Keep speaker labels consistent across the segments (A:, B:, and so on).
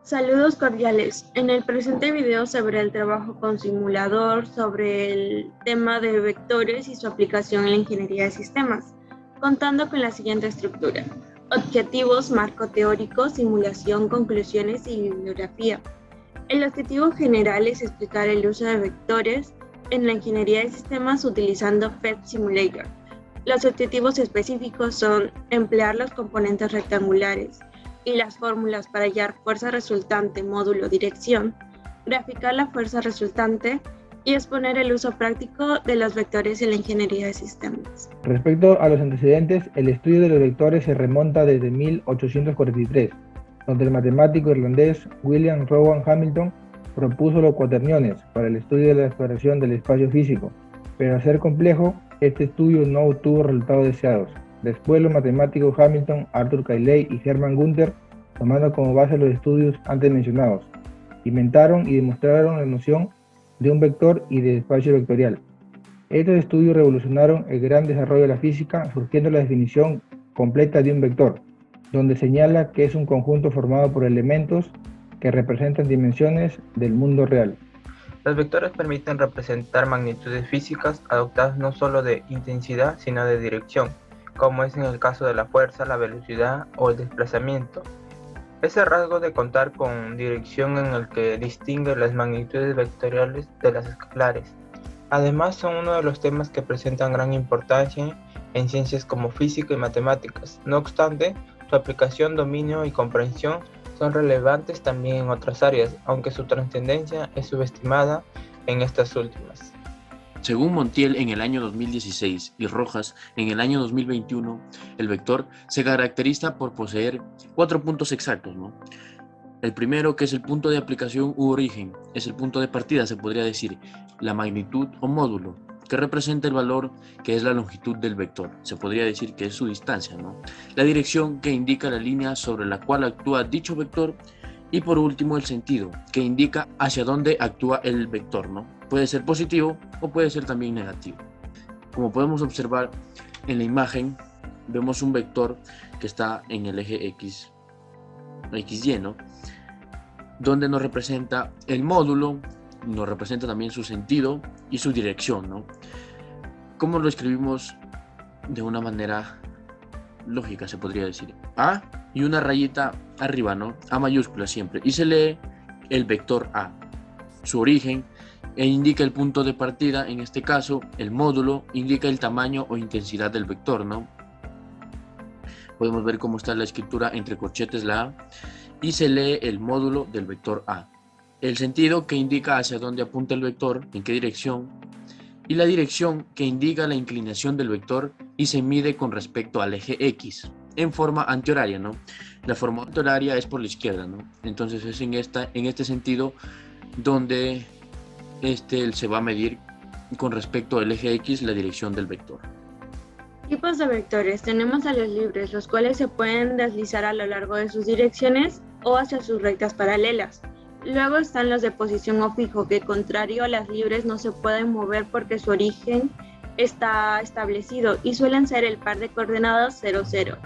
A: Saludos cordiales. En el presente video se verá el trabajo con simulador sobre el tema de vectores y su aplicación en la ingeniería de sistemas, contando con la siguiente estructura: objetivos, marco teórico, simulación, conclusiones y bibliografía. El objetivo general es explicar el uso de vectores en la ingeniería de sistemas utilizando PhET Simulator. Los objetivos específicos son emplear los componentes rectangulares y las fórmulas para hallar fuerza resultante, módulo, dirección, graficar la fuerza resultante y exponer el uso práctico de los vectores en la ingeniería de sistemas.
B: Respecto a los antecedentes, el estudio de los vectores se remonta desde 1843, donde el matemático irlandés William Rowan Hamilton propuso los cuaterniones para el estudio de la exploración del espacio físico, pero al ser complejo, este estudio no obtuvo resultados deseados. Después los matemáticos Hamilton, Arthur Cayley y Hermann Günther, tomando como base los estudios antes mencionados, inventaron y demostraron la noción de un vector y de espacio vectorial. Estos estudios revolucionaron el gran desarrollo de la física, surgiendo la definición completa de un vector, donde señala que es un conjunto formado por elementos que representan dimensiones del mundo real.
C: Los vectores permiten representar magnitudes físicas adoptadas no solo de intensidad, sino de dirección, como es en el caso de la fuerza, la velocidad o el desplazamiento. Ese rasgo de contar con dirección en el que distingue las magnitudes vectoriales de las escalares. Además, son uno de los temas que presentan gran importancia en ciencias como física y matemáticas. No obstante, su aplicación, dominio y comprensión son relevantes también en otras áreas, aunque su trascendencia es subestimada en estas últimas.
D: Según Montiel en el año 2016 y Rojas en el año 2021, el vector se caracteriza por poseer 4 puntos exactos, ¿no? El primero, que es el punto de aplicación u origen, es el punto de partida, se podría decir, la magnitud o módulo, que representa el valor que es la longitud del vector, se podría decir que es su distancia, ¿no? La dirección, que indica la línea sobre la cual actúa dicho vector, y por último el sentido, que indica hacia dónde actúa el vector, ¿no? Puede ser positivo o puede ser también negativo. Como podemos observar en la imagen, vemos un vector que está en el eje X, XY, ¿no? Donde nos representa el módulo, nos representa también su sentido y su dirección, ¿no? ¿Cómo lo escribimos de una manera lógica, se podría decir? A y una rayita arriba, ¿no? A mayúscula siempre. Y se lee el vector A. Su origen indica el punto de partida, en este caso, el módulo indica el tamaño o intensidad del vector, ¿no? Podemos ver cómo está la escritura entre corchetes la A, y se lee el módulo del vector A. El sentido, que indica hacia dónde apunta el vector, en qué dirección, y la dirección, que indica la inclinación del vector y se mide con respecto al eje X, en forma antihoraria, ¿no? La forma antihoraria es por la izquierda, ¿no? Entonces es en este sentido donde se va a medir con respecto al eje X la dirección del vector.
A: Tipos de vectores. Tenemos a los libres, los cuales se pueden deslizar a lo largo de sus direcciones o hacia sus rectas paralelas. Luego están los de posición o fijo, que contrario a las libres no se pueden mover porque su origen está establecido y suelen ser el par de coordenadas 0, 0.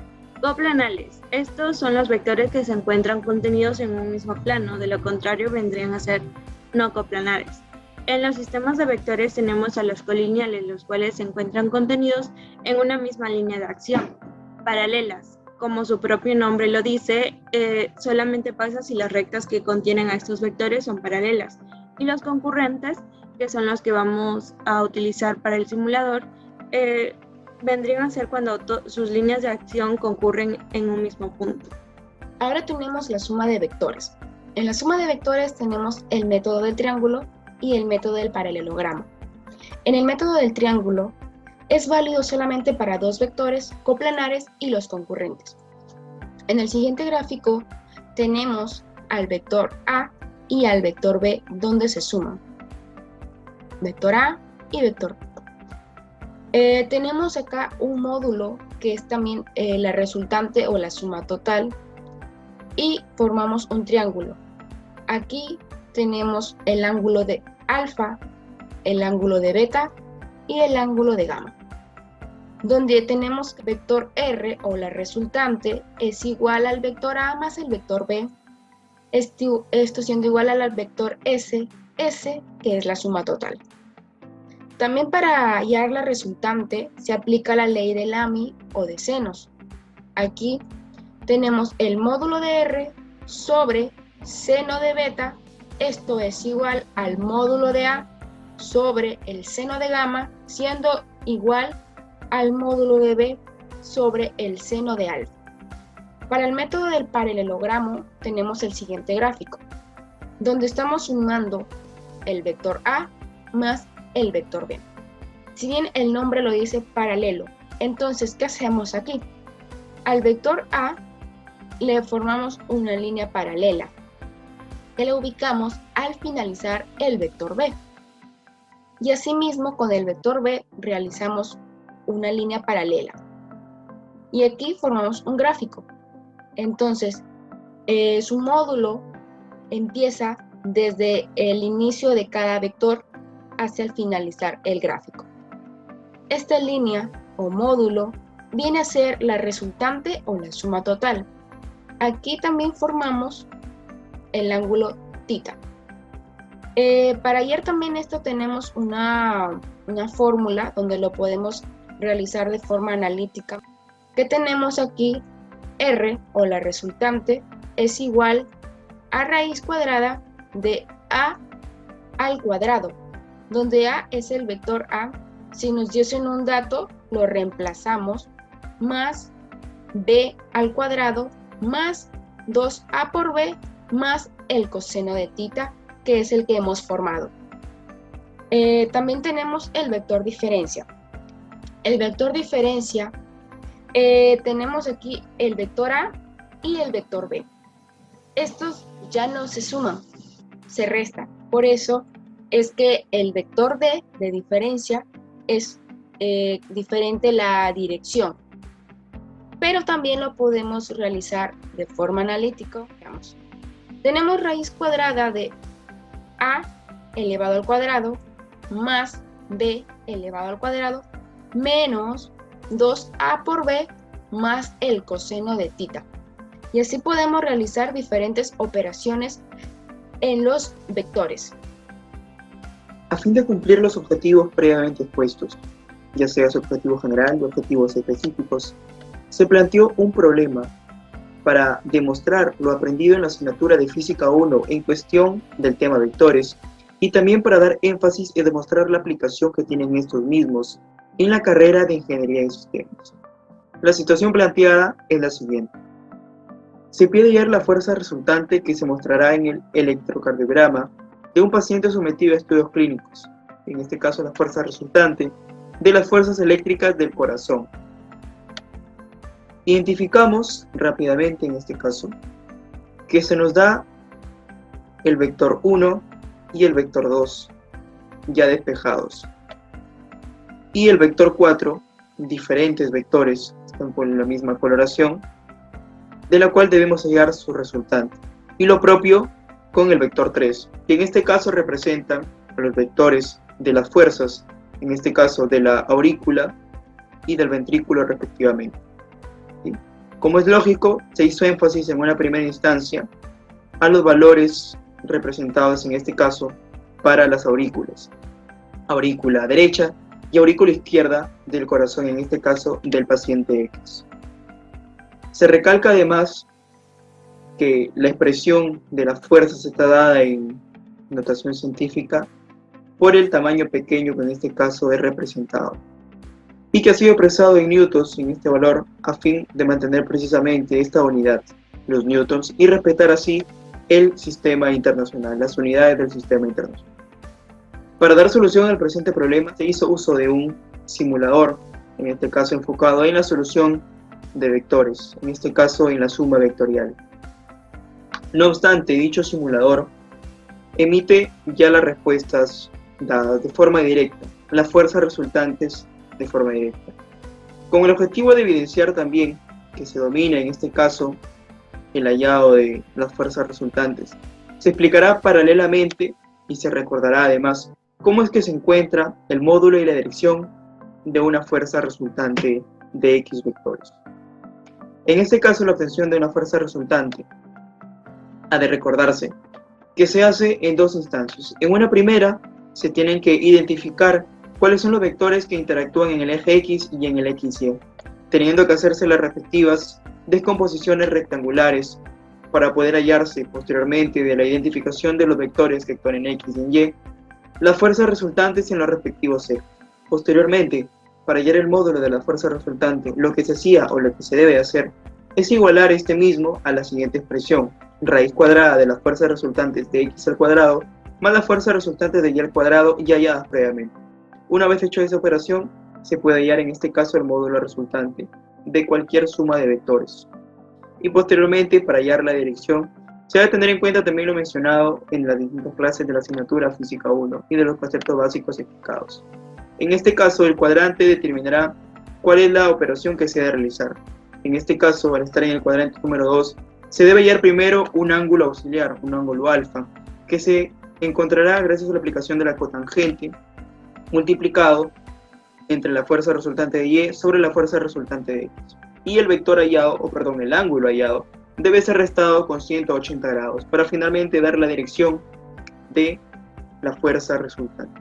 A: Coplanales. Estos son los vectores que se encuentran contenidos en un mismo plano, de lo contrario vendrían a ser no coplanares. En los sistemas de vectores tenemos a los colineales, los cuales se encuentran contenidos en una misma línea de acción. Paralelas, como su propio nombre lo dice, solamente pasa si las rectas que contienen a estos vectores son paralelas. Y los concurrentes, que son los que vamos a utilizar para el simulador, vendrían a ser cuando sus líneas de acción concurren en un mismo punto.
E: Ahora tenemos la suma de vectores. En la suma de vectores tenemos el método del triángulo y el método del paralelogramo. En el método del triángulo es válido solamente para dos vectores coplanares y los concurrentes. En el siguiente gráfico tenemos al vector A y al vector B, donde se suman. Vector A y vector B. Tenemos acá un módulo que es también la resultante o la suma total, y formamos un triángulo. Aquí tenemos el ángulo de alfa, el ángulo de beta y el ángulo de gamma, donde tenemos que vector R o la resultante es igual al vector A más el vector B. esto siendo igual al vector S, que es la suma total. También para hallar la resultante se aplica la ley de Lamy o de senos. Aquí tenemos el módulo de R sobre seno de beta, esto es igual al módulo de A sobre el seno de gamma, siendo igual al módulo de B sobre el seno de alfa. Para el método del paralelogramo tenemos el siguiente gráfico, donde estamos sumando el vector A más el vector B. Si bien el nombre lo dice paralelo, entonces, ¿qué hacemos aquí? Al vector A le formamos una línea paralela, que le ubicamos al finalizar el vector B. Y asimismo con el vector B realizamos una línea paralela. Y aquí formamos un gráfico. Entonces, su módulo empieza desde el inicio de cada vector hacia el finalizar el gráfico. Esta línea o módulo viene a ser la resultante o la suma total. Aquí también formamos el ángulo θ. Para hallar también esto tenemos una fórmula donde lo podemos realizar de forma analítica, que tenemos aquí R o la resultante es igual a raíz cuadrada de A al cuadrado, donde A es el vector A. Si nos diesen un dato, lo reemplazamos más B al cuadrado más 2A por B más el coseno de θ, que es el que hemos formado. También tenemos el vector diferencia. El vector diferencia, tenemos aquí el vector A y el vector B. Estos ya no se suman, se restan. Por eso es que el vector D de diferencia es diferente la dirección. Pero también lo podemos realizar de forma analítica. Veamos. Tenemos raíz cuadrada de A elevado al cuadrado más B elevado al cuadrado menos 2A por B más el coseno de θ. Y así podemos realizar diferentes operaciones en los vectores.
F: A fin de cumplir los objetivos previamente expuestos, ya sea su objetivo general o objetivos específicos, se planteó un problema para demostrar lo aprendido en la asignatura de Física 1 en cuestión del tema vectores, y también para dar énfasis y demostrar la aplicación que tienen estos mismos en la carrera de Ingeniería en Sistemas. La situación planteada es la siguiente. Se pide hallar la fuerza resultante que se mostrará en el electrocardiograma de un paciente sometido a estudios clínicos, en este caso la fuerza resultante de las fuerzas eléctricas del corazón. Identificamos rápidamente en este caso que se nos da el vector 1 y el vector 2 ya despejados, y el vector 4, diferentes vectores, están con la misma coloración, de la cual debemos hallar su resultante, y lo propio con el vector 3, que en este caso representan los vectores de las fuerzas, en este caso de la aurícula y del ventrículo respectivamente. ¿Sí? Como es lógico, se hizo énfasis en una primera instancia a los valores representados en este caso para las aurículas, aurícula derecha y aurícula izquierda del corazón, en este caso del paciente X. Se recalca además que la expresión de las fuerzas está dada en notación científica por el tamaño pequeño que en este caso es representado, y que ha sido expresado en newtons en este valor a fin de mantener precisamente esta unidad, los newtons, y respetar así el sistema internacional, las unidades del sistema internacional. Para dar solución al presente problema se hizo uso de un simulador, en este caso enfocado en la solución de vectores, en este caso en la suma vectorial. No obstante, dicho simulador emite ya las respuestas dadas de forma directa, las fuerzas resultantes de forma directa, con el objetivo de evidenciar también que se domina en este caso el hallado de las fuerzas resultantes. Se explicará paralelamente y se recordará además cómo es que se encuentra el módulo y la dirección de una fuerza resultante de X vectores. En este caso, la obtención de una fuerza resultante ha de recordarse que se hace en dos instancias. En una primera, se tienen que identificar cuáles son los vectores que interactúan en el eje X y en el XY, teniendo que hacerse las respectivas descomposiciones rectangulares para poder hallarse posteriormente de la identificación de los vectores que actúan en X y en Y, las fuerzas resultantes en los respectivos ejes. Posteriormente, para hallar el módulo de la fuerza resultante, lo que se hacía o lo que se debe hacer es igualar este mismo a la siguiente expresión: raíz cuadrada de las fuerzas resultantes de X al cuadrado más las fuerzas resultantes de Y al cuadrado ya halladas previamente. Una vez hecho esa operación, se puede hallar en este caso el módulo resultante de cualquier suma de vectores. Y posteriormente, para hallar la dirección, se debe tener en cuenta también lo mencionado en las distintas clases de la asignatura Física 1 y de los conceptos básicos explicados. En este caso, el cuadrante determinará cuál es la operación que se debe realizar. En este caso, al estar en el cuadrante número 2, se debe hallar primero un ángulo auxiliar, un ángulo alfa, que se encontrará gracias a la aplicación de la cotangente multiplicado entre la fuerza resultante de Y sobre la fuerza resultante de X. Y el vector hallado, el ángulo hallado, debe ser restado con 180 grados para finalmente dar la dirección de la fuerza resultante.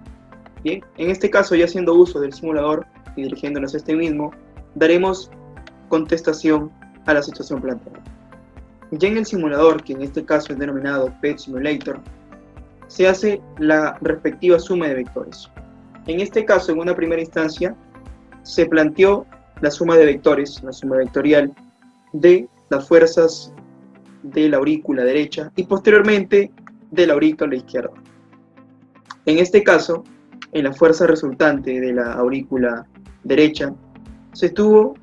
F: Bien, en este caso, ya haciendo uso del simulador y dirigiéndonos a este mismo, daremos contestación a la situación planteada. Ya en el simulador, que en este caso es denominado PET Simulator, se hace la respectiva suma de vectores. En este caso, en una primera instancia, se planteó la suma de vectores, la suma vectorial de las fuerzas de la aurícula derecha y posteriormente de la aurícula izquierda. En este caso, en la fuerza resultante de la aurícula derecha, se tuvo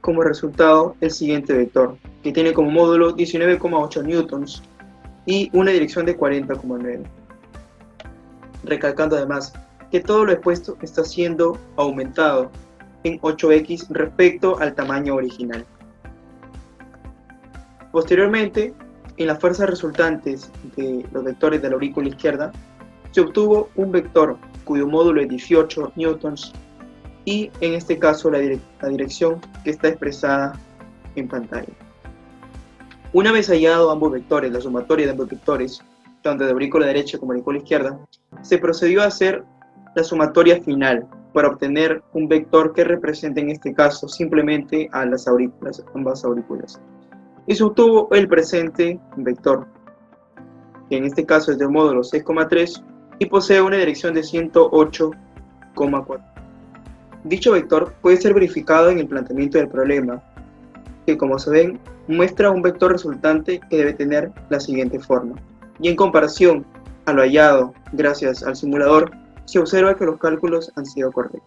F: como resultado el siguiente vector, que tiene como módulo 19,8 newtons y una dirección de 40,9. Recalcando además que todo lo expuesto está siendo aumentado en 8x respecto al tamaño original. Posteriormente, en las fuerzas resultantes de los vectores de la aurícula izquierda, se obtuvo un vector cuyo módulo es 18 newtons y en este caso la dirección que está expresada en pantalla. Una vez hallado ambos vectores, la sumatoria de ambos vectores, tanto de la aurícula derecha como de la aurícula izquierda, se procedió a hacer la sumatoria final para obtener un vector que represente en este caso simplemente a las aurículas, ambas aurículas. Y se obtuvo el presente vector, que en este caso es de módulo 6,3 y posee una dirección de 108,4. Dicho vector puede ser verificado en el planteamiento del problema, que como se ven, muestra un vector resultante que debe tener la siguiente forma. Y en comparación a lo hallado gracias al simulador, se observa que los cálculos han sido correctos.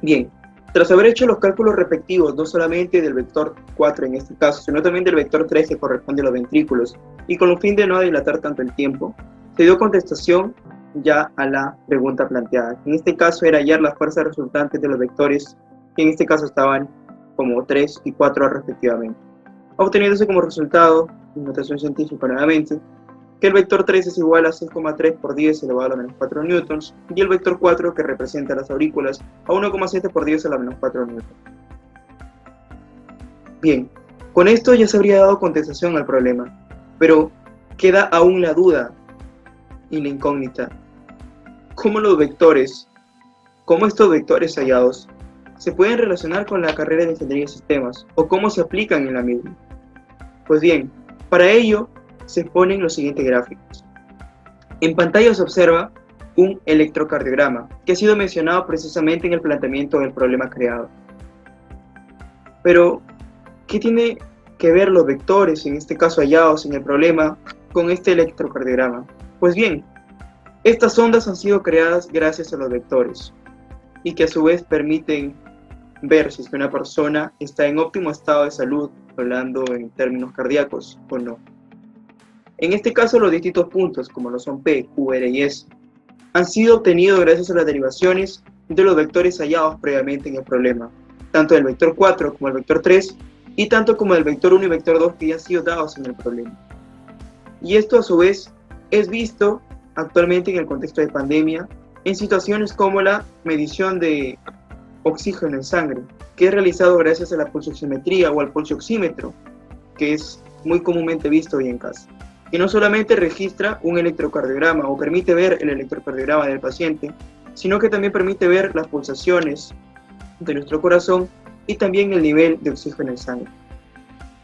F: Bien, tras haber hecho los cálculos respectivos no solamente del vector 4 en este caso, sino también del vector 3 que corresponde a los ventrículos, y con el fin de no dilatar tanto el tiempo, se dio contestación ya a la pregunta planteada. En este caso era hallar las fuerzas resultantes de los vectores, que en este caso estaban como 3 y 4 respectivamente, obteniéndose como resultado, en notación científica nuevamente, que el vector 3 es igual a 6,3 por 10 elevado a la menos 4 newtons, y el vector 4, que representa las aurículas, a 1,7 por 10 a la menos 4 newtons. Bien, con esto ya se habría dado contestación al problema, pero queda aún la duda y la incógnita. ¿Cómo estos vectores hallados se pueden relacionar con la carrera de Ingeniería de Sistemas, o cómo se aplican en la misma? Pues bien, para ello se ponen los siguientes gráficos. En pantalla se observa un electrocardiograma que ha sido mencionado precisamente en el planteamiento del problema creado. Pero, ¿qué tiene que ver los vectores, en este caso hallados en el problema, con este electrocardiograma? Pues bien, estas ondas han sido creadas gracias a los vectores y que a su vez permiten ver si es que una persona está en óptimo estado de salud, hablando en términos cardíacos o no. En este caso, los distintos puntos, como lo son P, Q, R y S, han sido obtenidos gracias a las derivaciones de los vectores hallados previamente en el problema, tanto del vector 4 como el vector 3, y tanto como del vector 1 y vector 2 que ya han sido dados en el problema. Y esto a su vez es visto actualmente en el contexto de pandemia, en situaciones como la medición de oxígeno en sangre, que es realizado gracias a la pulsioximetría o al pulsioxímetro, que es muy comúnmente visto hoy en casa, que no solamente registra un electrocardiograma o permite ver el electrocardiograma del paciente, sino que también permite ver las pulsaciones de nuestro corazón y también el nivel de oxígeno en sangre.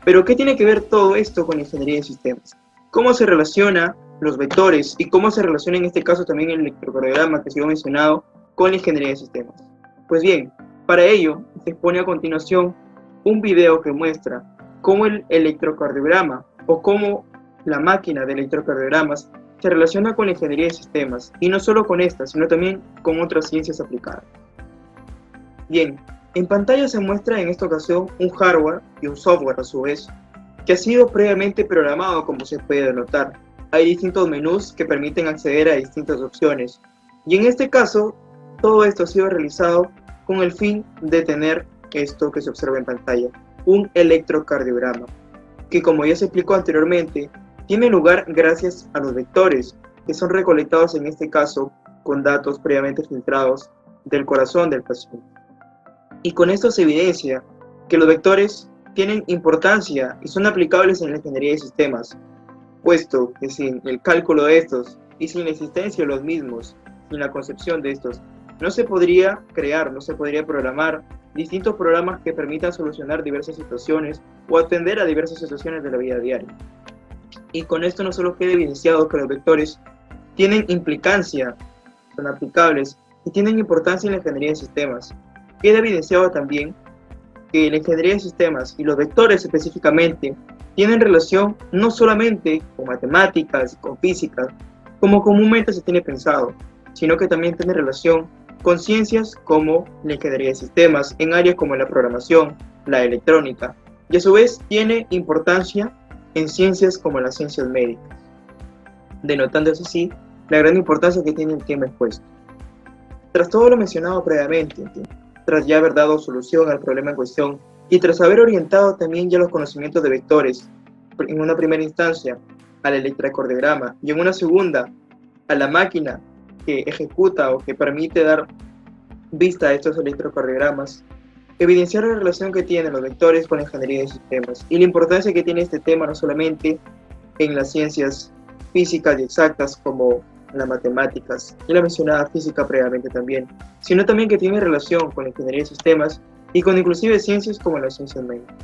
F: Pero ¿qué tiene que ver todo esto con la ingeniería de sistemas? ¿Cómo se relaciona los vectores y cómo se relaciona en este caso también el electrocardiograma que se ha mencionado con la ingeniería de sistemas? Pues bien, para ello se expone a continuación un video que muestra cómo el electrocardiograma o cómo la máquina de electrocardiogramas se relaciona con la ingeniería de sistemas, y no solo con esta, sino también con otras ciencias aplicadas. Bien, en pantalla se muestra en esta ocasión un hardware y un software a su vez, que ha sido previamente programado, como se puede notar. Hay distintos menús que permiten acceder a distintas opciones, y en este caso, todo esto ha sido realizado con el fin de tener esto que se observa en pantalla, un electrocardiograma, que como ya se explicó anteriormente, tiene lugar gracias a los vectores, que son recolectados en este caso con datos previamente filtrados del corazón del paciente. Y con esto se evidencia que los vectores tienen importancia y son aplicables en la ingeniería de sistemas, puesto que sin el cálculo de estos y sin la existencia de los mismos, sin la concepción de estos, no se podría crear, no se podría programar distintos programas que permitan solucionar diversas situaciones o atender a diversas situaciones de la vida diaria. Y con esto no solo queda evidenciado que los vectores tienen implicancia, son aplicables y tienen importancia en la ingeniería de sistemas, queda evidenciado también que la ingeniería de sistemas y los vectores específicamente tienen relación no solamente con matemáticas y con física, como comúnmente se tiene pensado, sino que también tiene relación con ciencias como la ingeniería de sistemas, en áreas como la programación, la electrónica, y a su vez tiene importancia en ciencias como las ciencias médicas, denotando así la gran importancia que tiene el tema expuesto. Tras todo lo mencionado previamente, tras ya haber dado solución al problema en cuestión y tras haber orientado también ya los conocimientos de vectores, en una primera instancia al electrocardiograma y en una segunda a la máquina que ejecuta o que permite dar vista a estos electrocardiogramas, evidenciar la relación que tienen los vectores con la ingeniería de sistemas y la importancia que tiene este tema no solamente en las ciencias físicas y exactas como las matemáticas y la mencionada física previamente también, sino también que tiene relación con la ingeniería de sistemas y con inclusive ciencias como las ciencias médicas.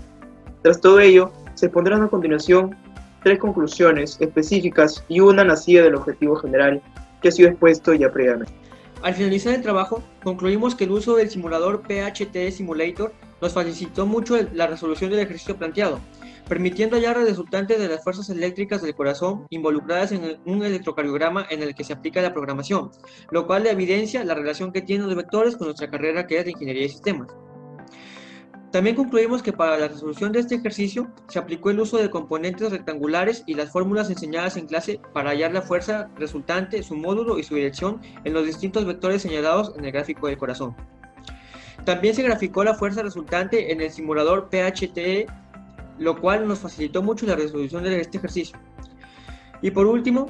F: Tras todo ello, se pondrán a continuación 3 conclusiones específicas y una nacida del objetivo general que ha sido expuesto ya previamente.
G: Al finalizar el trabajo, concluimos que el uso del simulador PHT Simulator nos facilitó mucho la resolución del ejercicio planteado, permitiendo hallar los resultantes de las fuerzas eléctricas del corazón involucradas en un electrocardiograma en el que se aplica la programación, lo cual evidencia la relación que tienen los vectores con nuestra carrera que es de Ingeniería de Sistemas. También concluimos que para la resolución de este ejercicio se aplicó el uso de componentes rectangulares y las fórmulas enseñadas en clase para hallar la fuerza resultante, su módulo y su dirección en los distintos vectores señalados en el gráfico del corazón. También se graficó la fuerza resultante en el simulador PHT, lo cual nos facilitó mucho la resolución de este ejercicio. Y por último,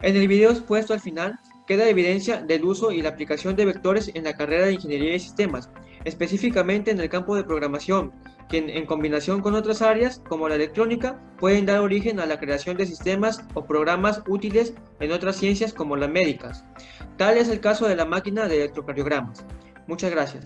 G: en el video expuesto al final queda evidencia del uso y la aplicación de vectores en la carrera de Ingeniería de Sistemas, específicamente en el campo de programación, que en combinación con otras áreas, como la electrónica, pueden dar origen a la creación de sistemas o programas útiles en otras ciencias como las médicas. Tal es el caso de la máquina de electrocardiogramas. Muchas gracias.